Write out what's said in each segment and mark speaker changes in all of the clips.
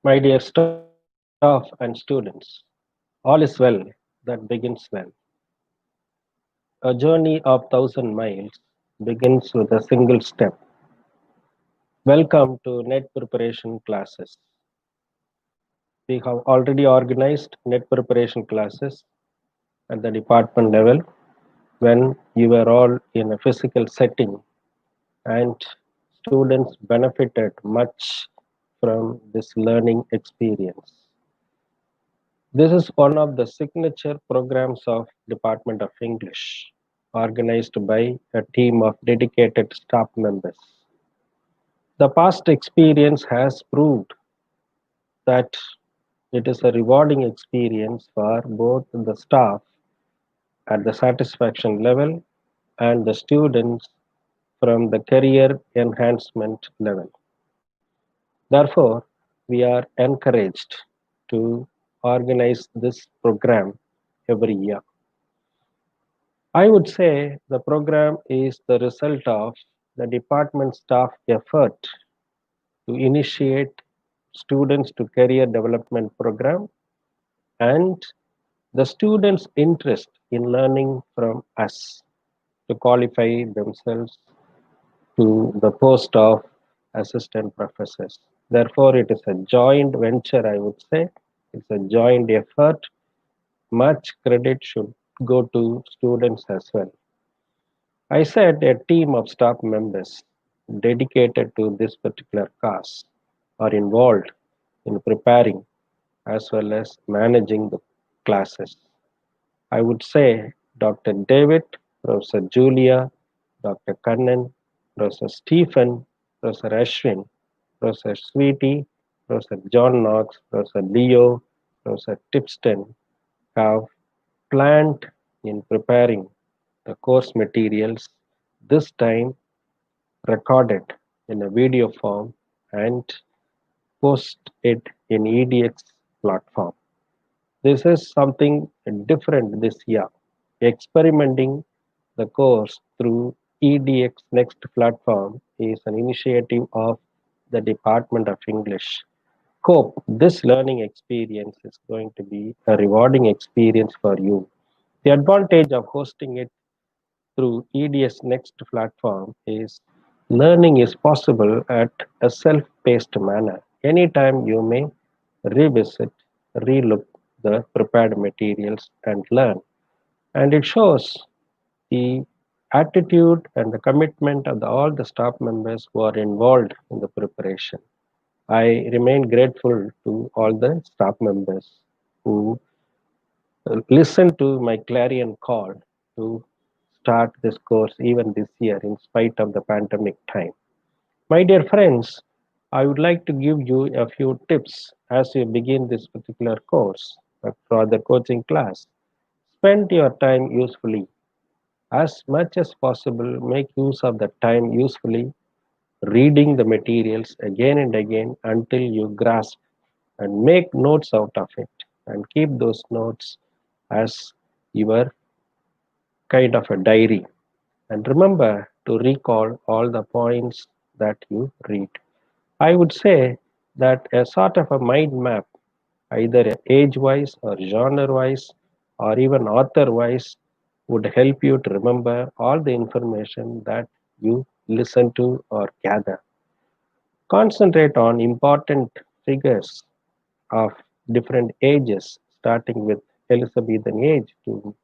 Speaker 1: My dear staff and students, all is well that begins well. A journey of 1,000 miles begins with a single step. Welcome to net preparation classes. We have already organized net preparation classes at the department level when you were all in a physical setting, and students benefited much from this learning experience. This is one of the signature programs of Department of English, organized by a team of dedicated staff members. The past experience has proved that it is a rewarding experience for both the staff at the satisfaction level and the students from the career enhancement level. Therefore, we are encouraged to organize this program every year. I would say the program is the result of the department staff effort to initiate students to career development program and the students' interest in learning from us to qualify themselves to the post of assistant professors. Therefore, it is a joint venture, I would say. It's a joint effort. Much credit should go to students as well. I said a team of staff members dedicated to this particular cause are involved in preparing as well as managing the classes. I would say Dr. David, Professor Julia, Dr. Kannan, Professor Stephen, Professor Ashwin, Professor Sweetie, Professor John Knox, Professor Leo, Professor Tipston have planned in preparing the course materials, this time recorded in a video form and post it in EDX platform. This is something different this year. Experimenting the course through EDX Next platform is an initiative of the Department of English. Hope this learning experience is going to be a rewarding experience for you. The advantage of hosting it through EDS Next platform is learning is possible at a self-paced manner. Anytime you may revisit, relook the prepared materials and learn. And it shows the attitude and the commitment of all the staff members who are involved in the preparation. I remain grateful to all the staff members who listen to my clarion call to start this course even this year in spite of the pandemic time. My dear friends, I would like to give you a few tips as you begin this particular course for the coaching class. Spend your time usefully. As much as possible, make use of the time usefully, reading the materials again and again until you grasp and make notes out of it and keep those notes as your kind of a diary. And remember to recall all the points that you read. I would say that a sort of a mind map, either age wise or genre wise or even author wise, would help you to remember all the information that you listen to or gather. Concentrate on important figures of different ages, starting with Elizabethan age to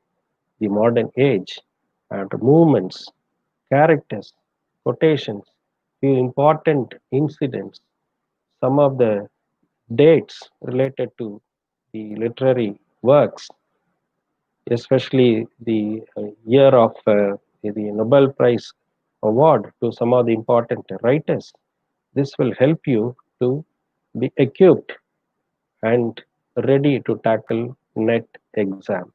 Speaker 1: the modern age, and movements, characters, quotations, few important incidents, some of the dates related to the literary works, especially the year of the Nobel Prize award to some of the important writers. This will help you to be equipped and ready to tackle net exam.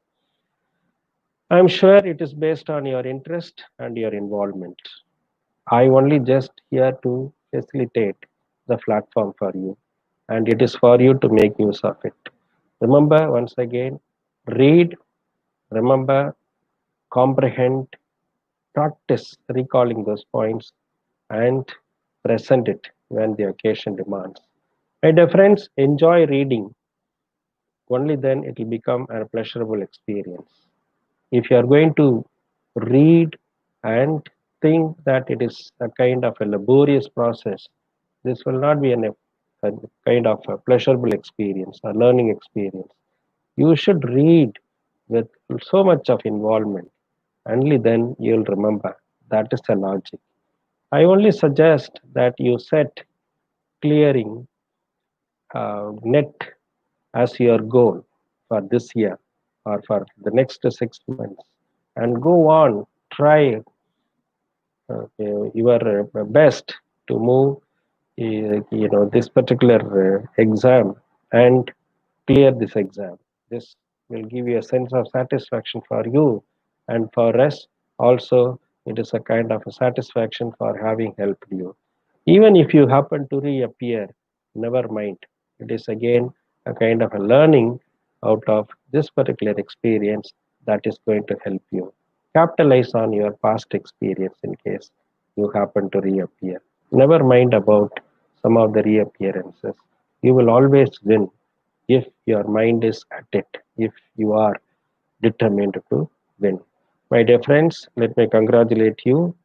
Speaker 1: I'm sure it is based on your interest and your involvement. I only just here to facilitate the platform for you, and it is for you to make use of it. Remember, once again, read, remember, comprehend, practice recalling those points, and present it when the occasion demands. My dear friends, enjoy reading. Only then it will become a pleasurable experience. If you are going to read and think that it is a kind of a laborious process, this will not be a kind of a pleasurable experience, a learning experience. You should read with so much of involvement. Only then you'll remember. That is the logic. I only suggest that you set clearing net as your goal for this year or for the next 6 months, and go on, try your best to move this particular exam and clear this exam. This will give you a sense of satisfaction for you, and for us also it is a kind of a satisfaction for having helped you. Even if you happen to reappear, never mind. It is again a kind of a learning out of this particular experience that is going to help you. Capitalize on your past experience in case you happen to reappear. Never mind about some of the reappearances. You will always win if your mind is at it, if you are determined to win. My dear friends, let me congratulate you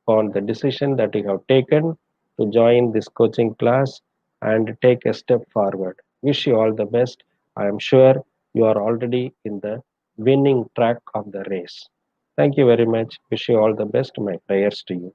Speaker 1: on the decision that you have taken to join this coaching class and take a step forward. Wish you all the best. I am sure you are already in the winning track of the race. Thank you very much. Wish you all the best. My prayers to you.